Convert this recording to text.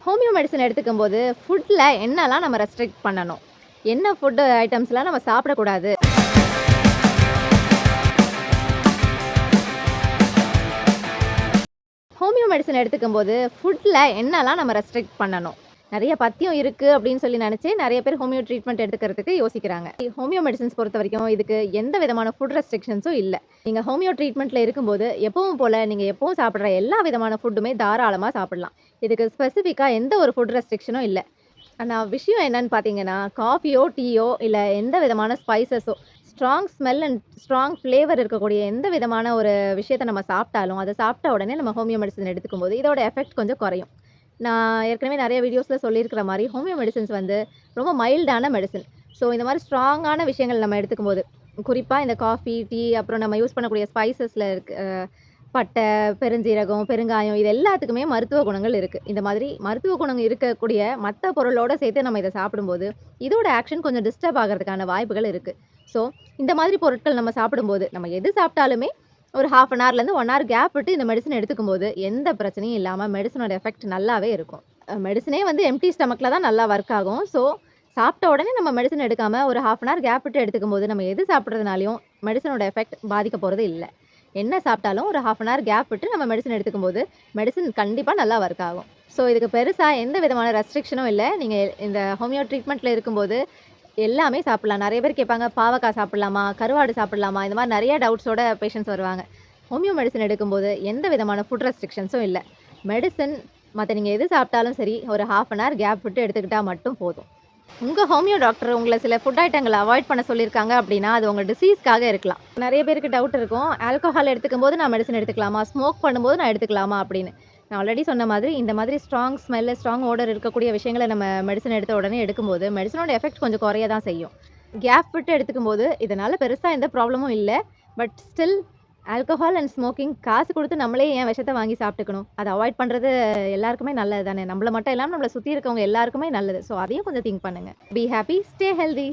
Homeo medicine எடுத்துக்கும்போது, ஃபுட்ல என்னலாம் நம்ம ரெஸ்ட்ரிக்ட் பண்ணணும்? என்ன ஃபுட் ஐட்டம்ஸ்லாம் நம்ம சாப்பிடக்கூடாது? ஹோமியோ மெடிசன் எடுத்துக்கும்போது, ஃபுட்ல என்னலாம் நம்ம ரெஸ்ட்ரிக்ட் பண்ணணும்? நெறைய பத்தியம் இருக்கு அப்படின்னு சொல்லி நெனச்சு, நெறைய பேர் ஹோமியோ ட்ரீட்மெண்ட் எடுத்துக்கிறதுக்கு யோசிக்கிறாங்க. ஹோமியோ மெடிசின்ஸ் பொறுத்தவரைக்கும், இதுக்கு எந்த விதமான ஃபுட் ரெஸ்ட்ரிக்ஷன்ஸும் இல்ல. நீங்க ஹோமியோ ட்ரீட்மெண்ட்ல இருக்கும்போது, எப்பவும் போல நீங்க எப்பவும் சாப்பிடுற எல்லா விதமான ஃபுட்டுமே தாராளமா சாப்பிடலாம். இதுக்கு ஸ்பெசிஃபிக்கா எந்த ஒரு ஃபுட் ரெஸ்ட்ரிக்ஷனும் இல்ல. ஆனா விஷயம் என்னன்னு பார்த்தீங்கன்னா, காஃபியோ, டீயோ இல்ல எந்த விதமான ஸ்பைசஸோ, strong smell and strong flavour இருக்கக்கூடிய எந்த விதமான ஒரு விஷயத்த நம்ம சாப்பிட்டாலும், அத சாப்பிட்ட உடனே நம்ம ஹோமியோ மெடிசின் எடுத்துக்கும்போது, இதோட எஃபெக்ட் கொஞ்சம் குறையும். நான் ஏற்கனவே நெறைய வீடியோஸ்ல சொல்லியிருக்கிற மாரி, ஹோமியோ மெடிசின்ஸ் வந்து ரொம்ப மைல்டான மெடிசின். ஸோ இந்த மாரி ஸ்ட்ராங்கான விஷயங்கள் நம்ம எடுத்துக்கும்போது, குறிப்பா இந்த காஃபி, டீ அப்புறம் நம்ம யூஸ் பண்ணக்கூடிய ஸ்பைசஸ்ல இருக்கு பட்டை, பெருஞ்சீரகம், பெருங்காயம் இது எல்லாத்துக்குமே மருத்துவ குணங்கள் இருக்கு. இந்த மாதிரி மருத்துவ குணம் இருக்கக்கூடிய மத்த பொருளோட சேர்த்து நம்ம இத சாப்பிடும்போது, இதோட ஆக்ஷன் கொஞ்சம் டிஸ்டர்ப் ஆகுறதுக்கான வாய்ப்புகள் இருக்கு. ஸோ, இந்த மாதிரி பொருட்கள் நம்ம சாப்பிடும்போது, நம்ம எது சாப்பிட்டாலுமே ஒரு 1/2 அன் ஹவர்லேருந்து 1 ஹவர் கேப் விட்டு இந்த மெடிசின் எடுத்துக்கும்போது, எந்த பிரச்சனையும் இல்லாம மெடிசினோட எஃபெக்ட் நல்லாவே இருக்கும். மெடிசினே வந்து எம்ப்டி ஸ்டமக்ல தான் நல்லா ஒர்க் ஆகும். ஸோ, சாப்பிட்ட உடனே நம்ம மெடிசின் எடுக்காம ஒரு 1/2 அன் ஹவர் கேப் விட்டு எடுத்துக்கும்போது, நம்ம எது சாப்பிடுறதுனாலயும் மெடிசினோட எஃபெக்ட் பாதிக்க போறது இல்ல. என்ன சாப்பிட்டாலும் ஒரு 1/2 அன் ஹவர் கேப் விட்டு நம்ம மெடிசின் எடுத்துக்கும்போது, மெடிசின் கண்டிப்பா நல்லா ஒர்க் ஆகும். ஸோ, இதுக்கு பெருசா எந்த விதமான ரெஸ்ட்ரிக்ஷனும் இல்ல. நீங்க இந்த ஹோமியோ ட்ரீட்மெண்ட்ல இருக்கும்போது எல்லாமே சாப்பிடலாம். நெறைய பேர் கேட்பாங்க, பாவக்காய் சாப்பிடலாமா? கருவாடு சாப்பிடலாமா? இந்த மாரி நெறைய டவுட்ஸோட பேஷண்ட்ஸ் வருவாங்க. ஹோமியோ மெடிசின் எடுக்கும்போது எந்த விதமான ஃபுட் ரெஸ்ட்ரிக்ஷன்ஸும் இல்ல. மெடிசின் மத்த நீங்க எது சாப்பிட்டாலும் சரி, ஒரு 1/2 அன் ஹவர் கேப் விட்டு எடுத்துக்கிட்டா மட்டும் போதும். உங்க ஹோமியோ டாக்டர் உங்கள சில ஃபுட் ஐட்டங்கள அவாய்ட் பண்ண சொல்லியிருக்காங்க அப்படின்னா, அது உங்க டிசீஸ்க்காக இருக்கலாம். நெறைய பேருக்கு டவுட் இருக்கும். ஆல்கஹால் எடுத்துக்கும்போது நான் மெடிசின் எடுத்துக்கலாமா? ஸ்மோக் பண்ணும்போது நான் எடுத்துக்கலாமா? அப்படின்னு. நான் ஆல்ரெடி சொன்ன மாதிரி, இந்த மாதிரி ஸ்ட்ராங் ஸ்மெல், ஸ்ட்ராங் ஓடர் இருக்கக்கூடிய விஷயங்கள நம்ம மெடிசின் எடுத்த உடனே எடுக்கும்போது, மெடிசினோட எஃபெக்ட் கொஞ்சம் குறைய தான் செய்யும். கேப் விட்டு எடுத்துக்கும்போது, இதனால பெருசா எந்த ப்ராப்ளமும் இல்ல. But still alcohol and smoking காசு குடுத்து நம்மளே ஏன் விஷத்த வாங்கி சாப்பிட்டுக்கணும்? அத அவாய்ட் பண்றது எல்லாருக்குமே நல்லது தானே! நம்மள மட்டும் இல்லாம நம்மள சுத்தி இருக்கவங்க எல்லாருக்குமே நல்லது. ஸோ அதையும் கொஞ்சம் திங்க் பண்ணுங்க. Be happy, stay healthy.